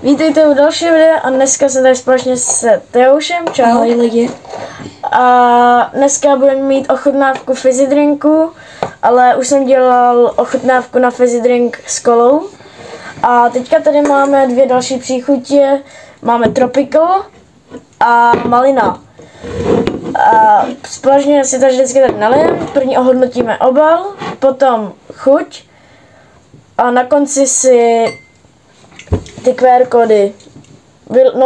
Vítejte u dalšího videa a dneska jsem tady společně s Teoušem, čau. Ahoj lidi. A dneska budeme mít ochutnávku fizzy drinku, ale už jsem dělal ochutnávku na fizzy drink s kolou. A teďka tady máme dvě další příchutě, máme tropical a malina. A společně si to vždycky tady nalijeme, první ohodnotíme obal, potom chuť a na konci si ty QR kódy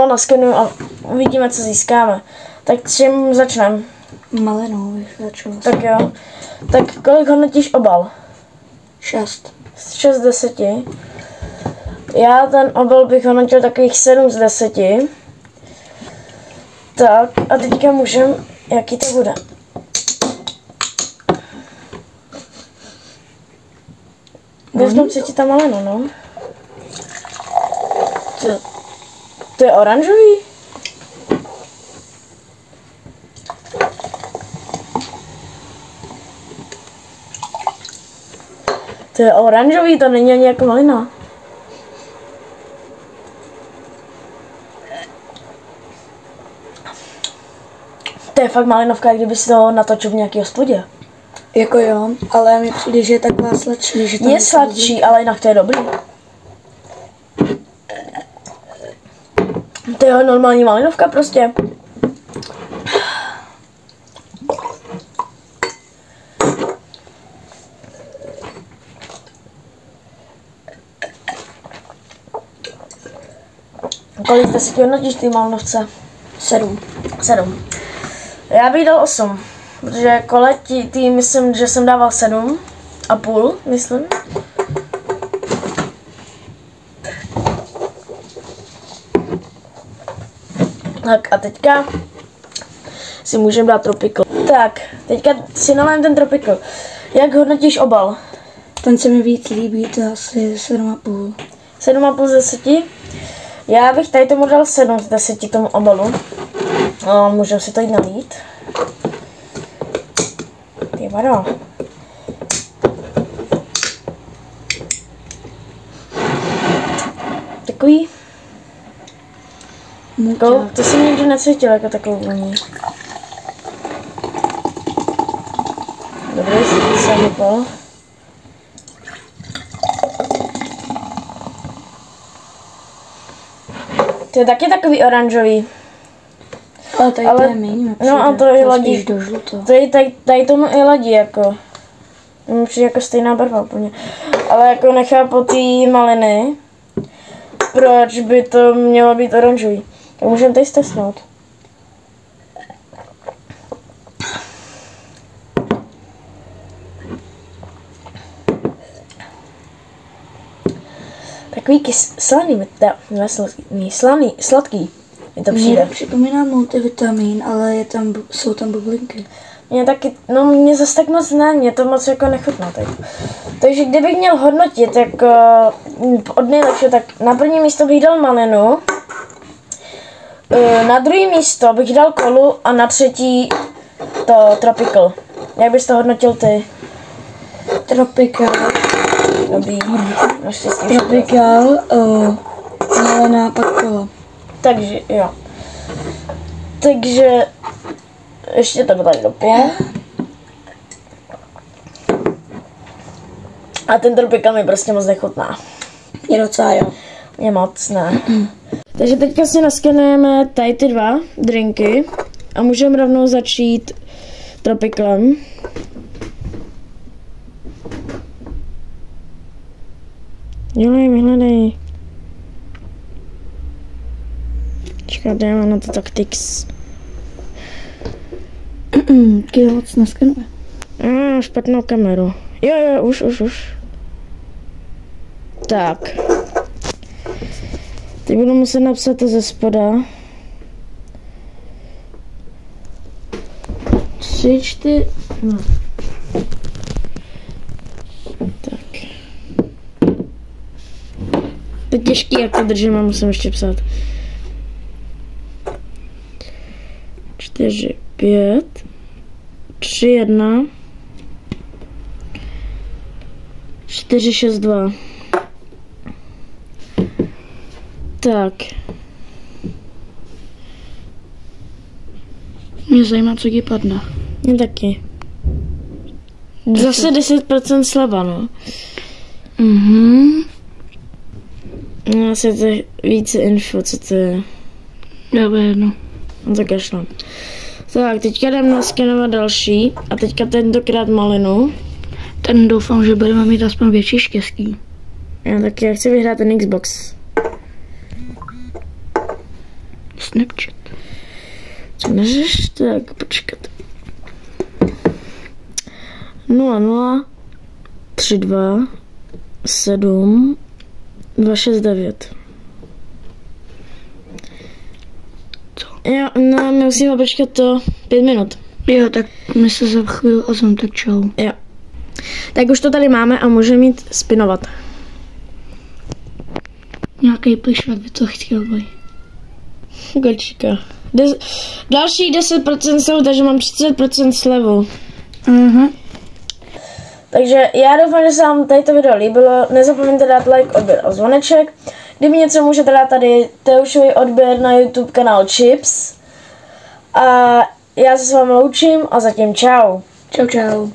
naskenuju a uvidíme, co získáme. Tak čím začneme? Malinou bych začal. Tak jo. Tak kolik hodnotíš obal? 6. 6 z 10. Já ten obal bych hodnotil takových 7 z 10. Tak a teďka můžem, jaký to bude. Kde v tom cítí ta malina, no? To je oranžový? To je oranžový, to není ani jako malina. To je fakt malinovka, kdyby si to natočil v nějaký hospodě. Jako jo, ale mi přijde, že je taková sladší. Že to je sladší, ale jinak to je dobrý. To je normální malinovka prostě. Kolik jste si hodnotíš ty malinovce? 7. 7. Já bych dal 8, protože tý myslím, že jsem dával 7,5, myslím. Tak a teďka si můžeme dát tropical. Tak, teďka si nalejeme ten tropical. Jak hodnotíš obal? Ten se mi víc líbí, to je asi 7,5. 7,5 z 10? Já bych tady tomu dal 7 z 10 tomu obalu. No, můžeme si to jít nalít. Ty vado. Takový. To jsem nikdy necítil jako takovou vůni. Dobrý, jsem vypal. To je taky takový oranžový. Ale tady to je méně. No a to je ladí. Tady tomu i ladí jako. Mi přijde jako stejná barva úplně. Ale jako nechápu ty maliny. Proč by to mělo být oranžový? Tak můžeme tady stesnout. Takový sladký. Mi to přijde. Mně připomíná multivitamin, ale jsou tam bublinky. Mě taky, no mě zase tak moc ne, mě to moc jako nechutná teď. Takže kdybych měl hodnotit jako od nejlepšího, tak na první místo bych dal malinu, na druhé místo bych dal kolu a na třetí to tropical. Jak bys to hodnotil ty? Tropical. Dobrý. Tropical, malina, pak kola. Takže jo. Takže ještě to tady dopije. A ten tropical mi prostě moc nechutná. Je docela jo. Mě moc ne. Takže teďka si naskenujeme tady ty dva drinky a můžeme rovnou začít tropicalem. Dělej, vyhledej. Čekáte, já mám na to tactics. Kdo moc naskenuje? Špatnou kameru. Jo, už. Tak. Teď budu muset napsat to ze spoda. 3, 4. No. Tak. To je těžký, jak to držím a musím ještě psát. 4, 5, 3, 1, 4, 6, 2. Tak. Mě zajímá, co ti padne. Mě taky. Zase 10% sleva, no. Mhm. No, asi to je více info, co to je. Dobře, jedno. No to kašlám. Tak, teďka jdem naskenovat další a teďka tentokrát malinu. Ten doufám, že budeme mít aspoň větší štěstí. Tak já chci vyhrát ten Xbox. Snapchat. Co neřeš? Tak, počkat. 00 32 7 269. Co? Jo, no, my musíme počkat to 5 minut. Jo, tak my se za chvíli ozvem, tak čau. Jo. Tak už to tady máme a můžeme jít spinovat. Nějaký plišák by to chtěl být. Kočka. Další 10% jsou, takže mám 30% slevu. Mhm. Takže já doufám, že se vám tady to video líbilo. Nezapomeňte dát like, odběr a zvoneček. Kdyby něco můžete dát tady Teušovi odběr na YouTube kanál Chips. A já se s vámi loučím a zatím čau. Čau, čau.